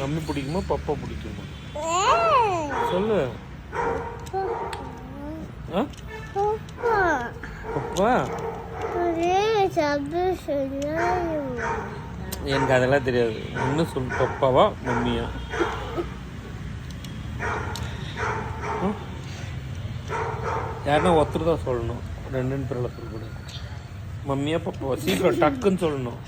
Mummy பிடிக்குமா பப்பா பிடிக்குமா சொல்லு. பப்பா எனக்கு அதெல்லாம் தெரியாது. இன்னும் சொல், பப்பாவா மம்மியா? யாருன்னா ஒருத்தர் தான் சொல்லணும், ரெண்டு பேரில் சொல்லக்கூடாது. மம்மியா பப்பாவா? சீக்கிரம் டக்குன்னு சொல்லணும்.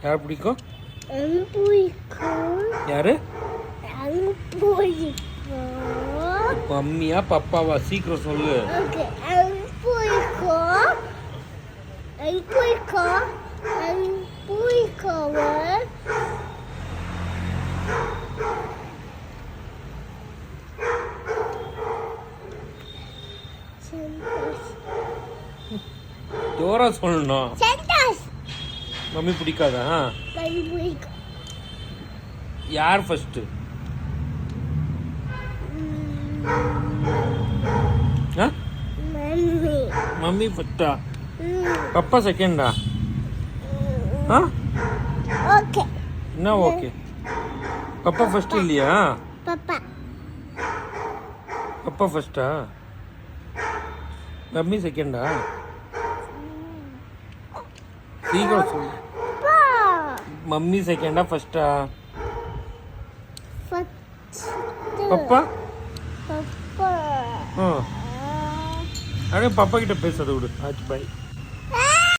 யார் பிடிக்கும்? யாரு? மம்மியா பப்பாவா? சீக்கிரம் சொல்லு. ஜோரா சொல்லணும். மம்மி பிடிக்காதா? யார் ஃபர்ஸ்ட்? மம்மி ஃபர்ஸ்டா? பப்பா செகண்டா? என்ன ஓகே? பப்பா ஃபர்ஸ்ட் இல்லையா? பப்பா ஃபர்ஸ்டா? மம்மி செகண்டா? சீக்கிரம் சொல்லு. மம்மி செகண்டா ஃபர்ஸ்டா? பப்பா? அடே பப்பா கிட்ட பேசுறது விடு. ஆச்சு, பாய்.